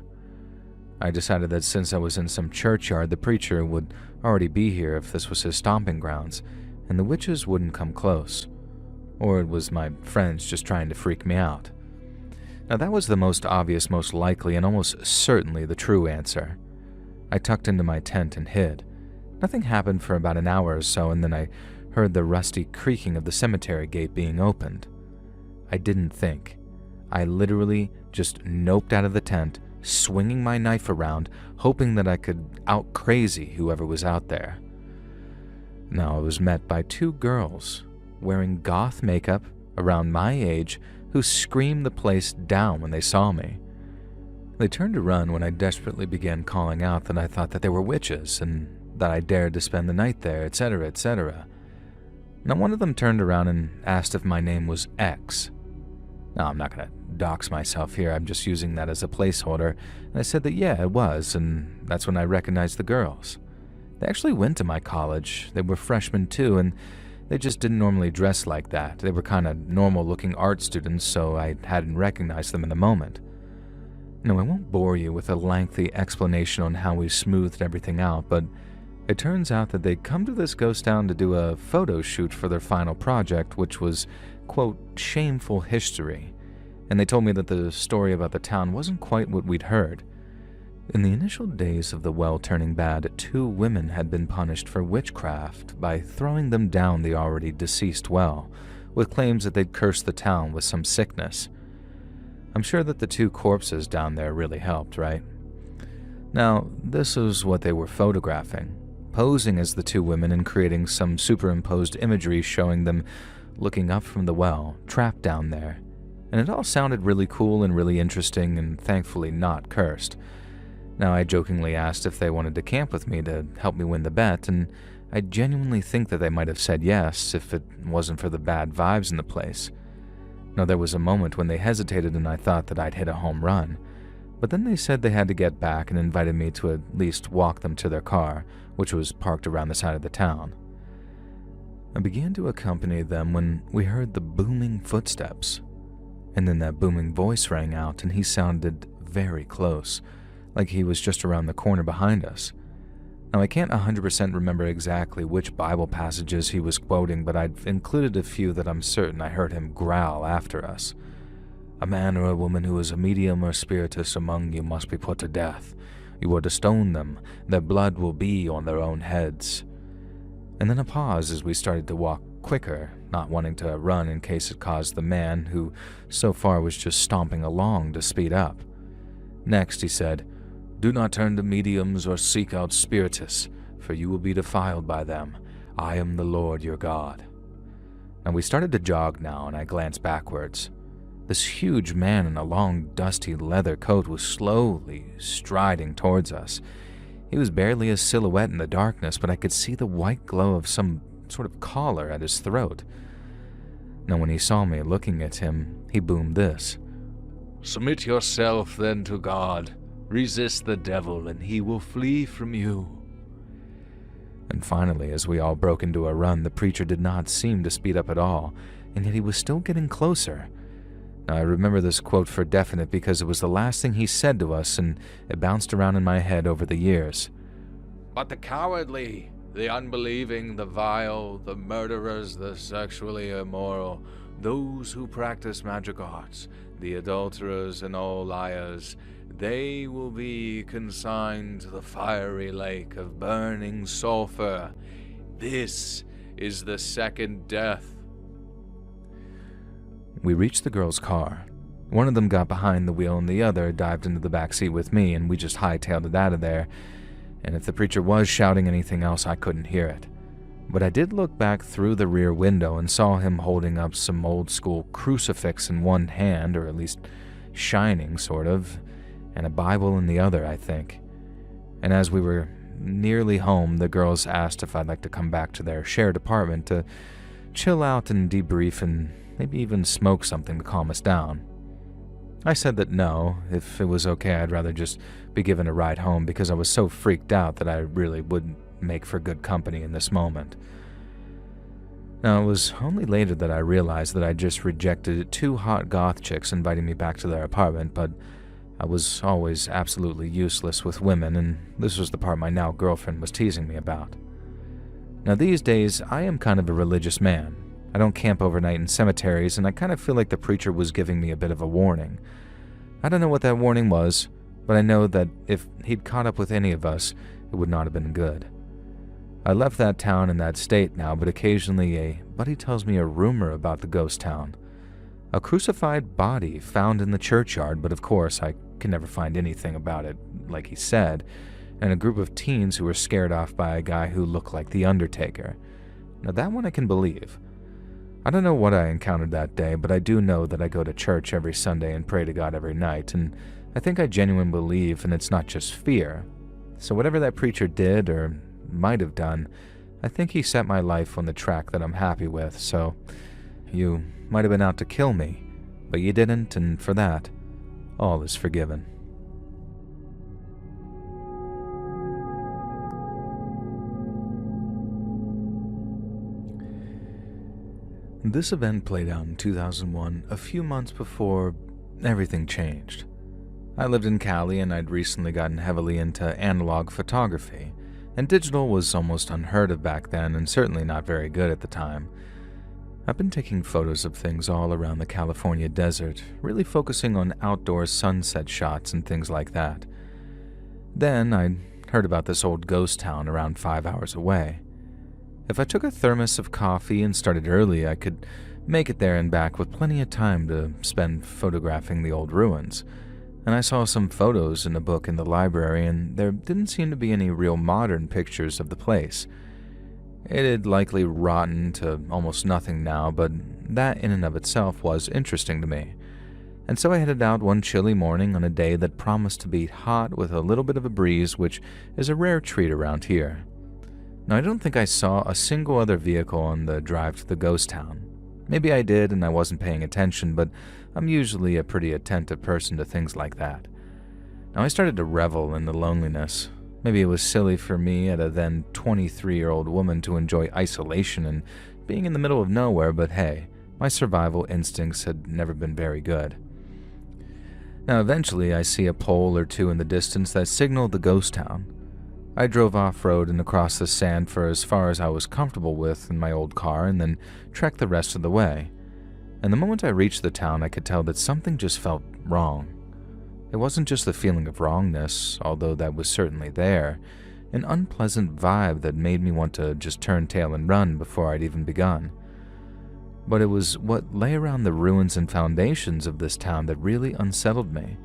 I decided that since I was in some churchyard, the preacher would already be here if this was his stomping grounds, and the witches wouldn't come close. Or it was my friends just trying to freak me out. Now that was the most obvious, most likely, and almost certainly the true answer. I tucked into my tent and hid. Nothing happened for about an hour or so, and then I heard the rusty creaking of the cemetery gate being opened. I didn't think. I literally just noped out of the tent, swinging my knife around, hoping that I could out-crazy whoever was out there. Now I was met by 2 girls, wearing goth makeup, around my age, who screamed the place down when they saw me. They turned to run when I desperately began calling out that I thought that they were witches and that I dared to spend the night there, etc., etc. Now one of them turned around and asked if my name was X. Now I'm not going to dox myself here, I'm just using that as a placeholder, and I said that yeah, it was, and that's when I recognized the girls. They actually went to my college, they were freshmen too, and they just didn't normally dress like that. They were kind of normal-looking art students, so I hadn't recognized them in the moment. No, I won't bore you with a lengthy explanation on how we smoothed everything out, but it turns out that they'd come to this ghost town to do a photo shoot for their final project, which was, quote, shameful history, and they told me that the story about the town wasn't quite what we'd heard. In the initial days of the well turning bad, 2 women had been punished for witchcraft by throwing them down the already deceased well, with claims that they'd cursed the town with some sickness. I'm sure that the 2 corpses down there really helped, right? Now, this is what they were photographing, posing as the 2 women and creating some superimposed imagery showing them looking up from the well, trapped down there. And it all sounded really cool and really interesting and thankfully not cursed. Now, I jokingly asked if they wanted to camp with me to help me win the bet, and I genuinely think that they might have said yes if it wasn't for the bad vibes in the place. Now, there was a moment when they hesitated and I thought that I'd hit a home run, but then they said they had to get back and invited me to at least walk them to their car, which was parked around the side of the town. I began to accompany them when we heard the booming footsteps, and then that booming voice rang out and he sounded very close, like he was just around the corner behind us. Now, I can't 100% remember exactly which Bible passages he was quoting, but I've included a few that I'm certain I heard him growl after us. "A man or a woman who is a medium or spiritist among you must be put to death. You are to stone them. Their blood will be on their own heads." And then a pause as we started to walk quicker, not wanting to run in case it caused the man, who so far was just stomping along, to speed up. Next he said, "Do not turn to mediums or seek out spiritists, for you will be defiled by them. I am the Lord your God." And we started to jog now, and I glanced backwards. This huge man in a long, dusty leather coat was slowly striding towards us. He was barely a silhouette in the darkness, but I could see the white glow of some sort of collar at his throat. Now, when he saw me looking at him, he boomed this: "Submit yourself then to God. Resist the devil, and he will flee from you." And finally, as we all broke into a run, the preacher did not seem to speed up at all, and yet he was still getting closer. Now, I remember this quote for definite because it was the last thing he said to us, and it bounced around in my head over the years. "But the cowardly, the unbelieving, the vile, the murderers, the sexually immoral, those who practice magic arts, the adulterers and all liars, they will be consigned to the fiery lake of burning sulfur. This is the second death." We reached the girls' car. One of them got behind the wheel and the other dived into the back seat with me, and we just hightailed it out of there. And if the preacher was shouting anything else, I couldn't hear it. But I did look back through the rear window and saw him holding up some old-school crucifix in one hand, or at least shining, sort of, and a Bible in the other, I think. And as we were nearly home, the girls asked if I'd like to come back to their shared apartment to chill out and debrief and maybe even smoke something to calm us down. I said that no, if it was okay, I'd rather just be given a ride home because I was so freaked out that I really wouldn't make for good company in this moment. Now, it was only later that I realized that I just rejected 2 hot goth chicks inviting me back to their apartment, but I was always absolutely useless with women, and this was the part my now girlfriend was teasing me about. Now, these days, I am kind of a religious man. I don't camp overnight in cemeteries, and I kind of feel like the preacher was giving me a bit of a warning. I don't know what that warning was, but I know that if he'd caught up with any of us, it would not have been good. I left that town and that state now, but occasionally a buddy tells me a rumor about the ghost town. A crucified body found in the churchyard, but of course I can never find anything about it, like he said, and a group of teens who were scared off by a guy who looked like the Undertaker. Now that one I can believe. I don't know what I encountered that day, but I do know that I go to church every Sunday and pray to God every night, and I think I genuinely believe, and it's not just fear. So whatever that preacher did, or might have done, I think he set my life on the track that I'm happy with, so you might have been out to kill me, but you didn't, and for that, all is forgiven. This event played out in 2001, a few months before everything changed. I lived in Cali and I'd recently gotten heavily into analog photography, and digital was almost unheard of back then and certainly not very good at the time. I've been taking photos of things all around the California desert, really focusing on outdoor sunset shots and things like that. Then I'd heard about this old ghost town around 5 hours away. If I took a thermos of coffee and started early, I could make it there and back with plenty of time to spend photographing the old ruins. And I saw some photos in a book in the library, and there didn't seem to be any real modern pictures of the place. It had likely rotten to almost nothing now, but that in and of itself was interesting to me. And so I headed out one chilly morning on a day that promised to be hot with a little bit of a breeze, which is a rare treat around here. Now, I don't think I saw a single other vehicle on the drive to the ghost town. Maybe I did and I wasn't paying attention, but I'm usually a pretty attentive person to things like that. Now, I started to revel in the loneliness. Maybe it was silly for me, at a then 23-year-old woman, to enjoy isolation and being in the middle of nowhere, but hey, my survival instincts had never been very good. Now, eventually, I see a pole or two in the distance that signaled the ghost town. I drove off-road and across the sand for as far as I was comfortable with in my old car, and then trekked the rest of the way. And the moment I reached the town, I could tell that something just felt wrong. It wasn't just the feeling of wrongness, although that was certainly there, an unpleasant vibe that made me want to just turn tail and run before I'd even begun. But it was what lay around the ruins and foundations of this town that really unsettled me.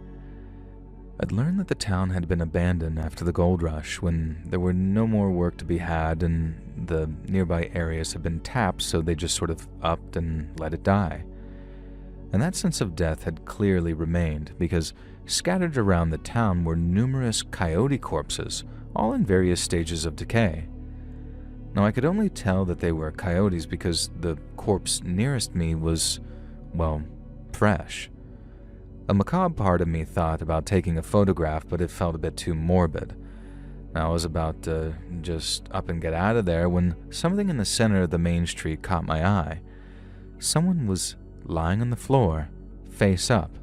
I'd learned that the town had been abandoned after the gold rush, when there were no more work to be had and the nearby areas had been tapped, so they just sort of upped and let it die. And that sense of death had clearly remained, because scattered around the town were numerous coyote corpses, all in various stages of decay. Now, I could only tell that they were coyotes because the corpse nearest me was, well, fresh. A macabre part of me thought about taking a photograph, but it felt a bit too morbid. I was about to just up and get out of there when something in the center of the main street caught my eye. Someone was lying on the floor, face up.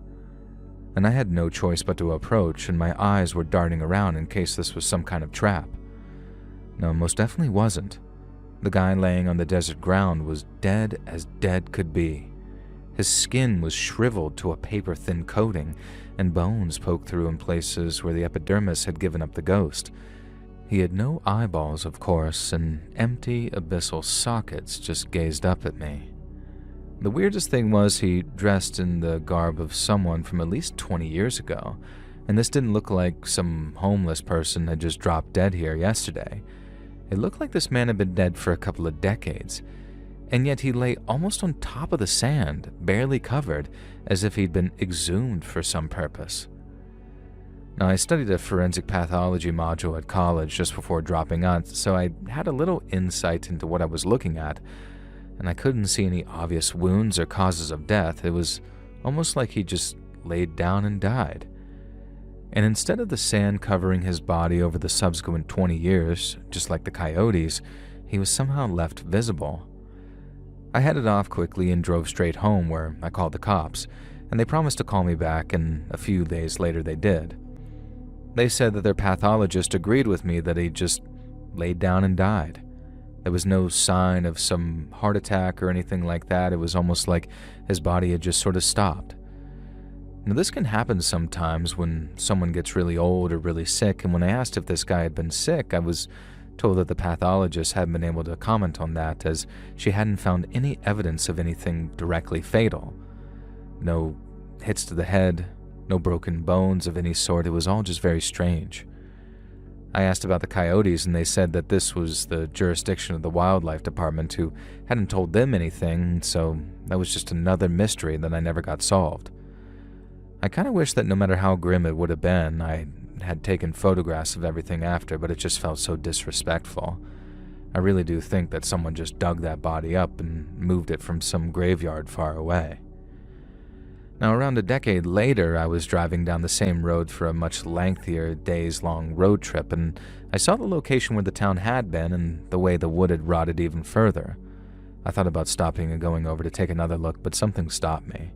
And I had no choice but to approach, and my eyes were darting around in case this was some kind of trap. No, it most definitely wasn't. The guy laying on the desert ground was dead as dead could be. His skin was shriveled to a paper-thin coating, and bones poked through in places where the epidermis had given up the ghost. He had no eyeballs, of course, and empty, abyssal sockets just gazed up at me. The weirdest thing was he dressed in the garb of someone from at least 20 years ago, and this didn't look like some homeless person had just dropped dead here yesterday. It looked like this man had been dead for a couple of decades, and yet he lay almost on top of the sand, barely covered, as if he'd been exhumed for some purpose. Now, I studied a forensic pathology module at college just before dropping out, so I had a little insight into what I was looking at, and I couldn't see any obvious wounds or causes of death. It was almost like he just laid down and died. And instead of the sand covering his body over the subsequent 20 years, just like the coyotes, he was somehow left visible. I headed off quickly and drove straight home, where I called the cops, and they promised to call me back, and a few days later they did. They said that their pathologist agreed with me that he just laid down and died. There was no sign of some heart attack or anything like that. It was almost like his body had just sort of stopped. Now, this can happen sometimes when someone gets really old or really sick, and when I asked if this guy had been sick, I was told that the pathologist hadn't been able to comment on that, as she hadn't found any evidence of anything directly fatal. No hits to the head, no broken bones of any sort. It was all just very strange. I asked about the coyotes, and they said that this was the jurisdiction of the wildlife department, who hadn't told them anything, so that was just another mystery that I never got solved. I kind of wish that no matter how grim it would have been, I had taken photographs of everything after, but it just felt so disrespectful. I really do think that someone just dug that body up and moved it from some graveyard far away. Now, around a decade later, I was driving down the same road for a much lengthier, days-long road trip, and I saw the location where the town had been and the way the wood had rotted even further. I thought about stopping and going over to take another look, but something stopped me.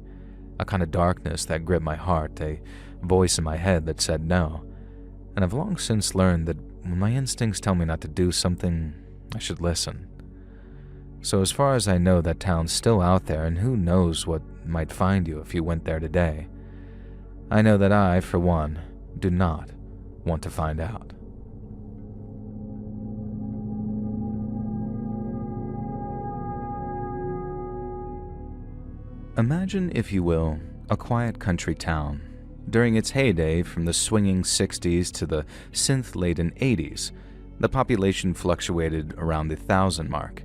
A kind of darkness that gripped my heart, a voice in my head that said no. And I've long since learned that when my instincts tell me not to do something, I should listen. So as far as I know, that town's still out there, and who knows what might find you if you went there today. I know that I, for one, do not want to find out. Imagine, if you will, a quiet country town. During its heyday, from the swinging 60s to the synth-laden 80s, the population fluctuated around the 1,000 mark.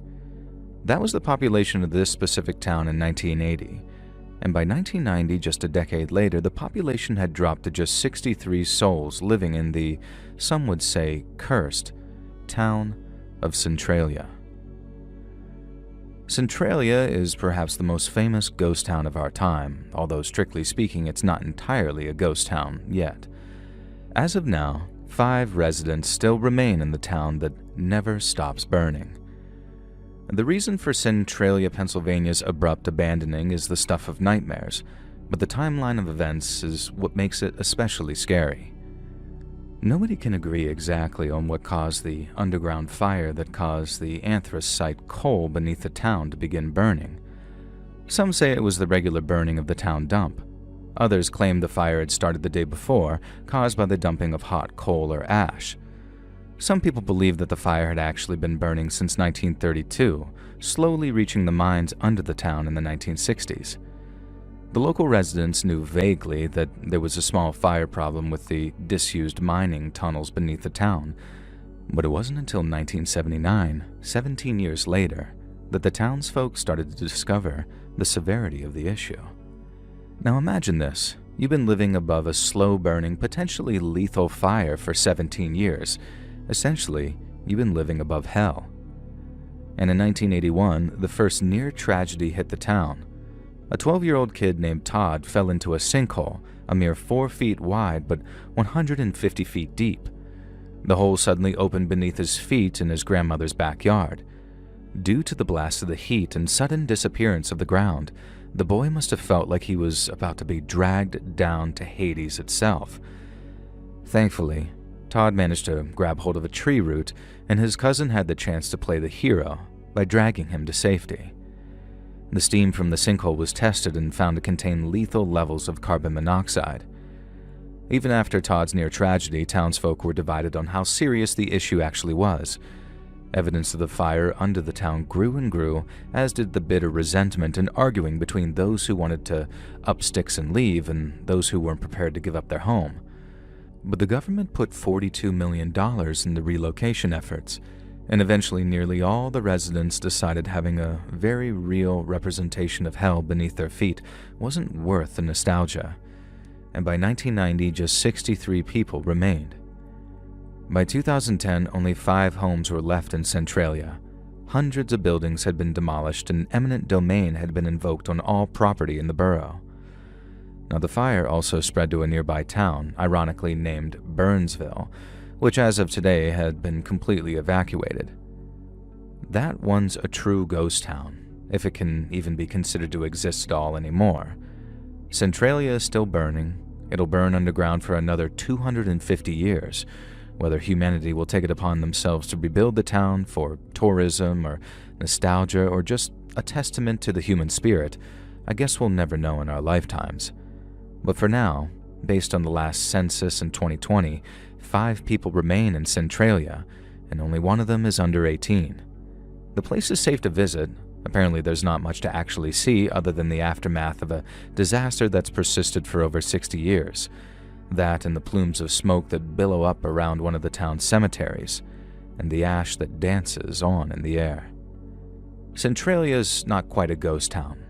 That was the population of this specific town in 1980, and by 1990, just a decade later, the population had dropped to just 63 souls living in the, some would say, cursed town of Centralia. Centralia is perhaps the most famous ghost town of our time, although strictly speaking it's not entirely a ghost town yet. As of now, 5 residents still remain in the town that never stops burning. The reason for Centralia, Pennsylvania's abrupt abandoning is the stuff of nightmares, but the timeline of events is what makes it especially scary. Nobody can agree exactly on what caused the underground fire that caused the anthracite coal beneath the town to begin burning. Some say it was the regular burning of the town dump. Others claim the fire had started the day before, caused by the dumping of hot coal or ash. Some people believe that the fire had actually been burning since 1932, slowly reaching the mines under the town in the 1960s. The local residents knew vaguely that there was a small fire problem with the disused mining tunnels beneath the town, but it wasn't until 1979, 17 years later, that the townsfolk started to discover the severity of the issue. Now imagine this. You've been living above a slow-burning, potentially lethal fire for 17 years. Essentially, you've been living above hell. And in 1981, the first near tragedy hit the town. A 12-year-old kid named Todd fell into a sinkhole, a mere 4 feet wide but 150 feet deep. The hole suddenly opened beneath his feet in his grandmother's backyard. Due to the blast of the heat and sudden disappearance of the ground, the boy must have felt like he was about to be dragged down to Hades itself. Thankfully, Todd managed to grab hold of a tree root, and his cousin had the chance to play the hero by dragging him to safety. The steam from the sinkhole was tested and found to contain lethal levels of carbon monoxide. Even after Todd's near tragedy, townsfolk were divided on how serious the issue actually was. Evidence of the fire under the town grew and grew, as did the bitter resentment and arguing between those who wanted to up sticks and leave and those who weren't prepared to give up their home. But the government put $42 million in the relocation efforts, and eventually nearly all the residents decided having a very real representation of hell beneath their feet wasn't worth the nostalgia. And by 1990, just 63 people remained. By 2010, only 5 homes were left in Centralia. Hundreds of buildings had been demolished and eminent domain had been invoked on all property in the borough. Now, the fire also spread to a nearby town, ironically named Burnsville, which as of today had been completely evacuated. That one's a true ghost town, if it can even be considered to exist at all anymore. Centralia is still burning. It'll burn underground for another 250 years. Whether humanity will take it upon themselves to rebuild the town for tourism or nostalgia or just a testament to the human spirit, I guess we'll never know in our lifetimes. But for now, based on the last census in 2020, 5 people remain in Centralia, and only one of them is under 18. The place is safe to visit. Apparently there's not much to actually see other than the aftermath of a disaster that's persisted for over 60 years. That and the plumes of smoke that billow up around one of the town's cemeteries, and the ash that dances on in the air. Centralia's not quite a ghost town.